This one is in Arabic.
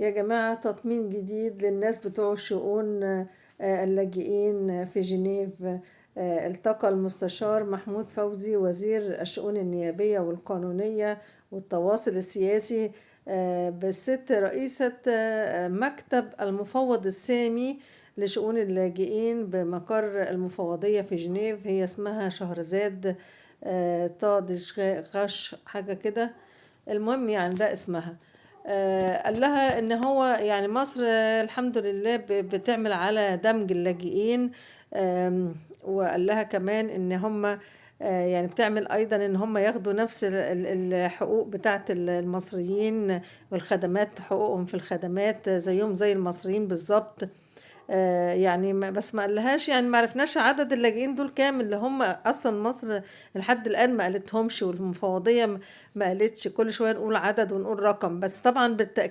يا جماعة تطمين جديد للناس بتوع الشؤون اللاجئين في جنيف. التقى المستشار محمود فوزي وزير الشؤون النيابية والقانونية والتواصل السياسي بالست رئيسة مكتب المفوض السامي لشؤون اللاجئين بمقر المفوضية في جنيف. هي اسمها شهرزاد طادش غش حاجة كده. المهم يعني ده اسمها. قال لها ان هو يعني مصر الحمد لله بتعمل على دمج اللاجئين. وقال لها كمان ان هم يعني بتعمل ايضا ان هم ياخدوا نفس الحقوق بتاعت المصريين، والخدمات حقوقهم في الخدمات زيهم زي المصريين بالظبط. يعني بس ما قالهاش، يعني ما عرفناش عدد اللاجئين دول كام اللي هم اصلا مصر لحد الان ما قالتهمش، والمفوضيه ما قالتش. كل شويه نقول عدد ونقول رقم، بس طبعا بالتاكيد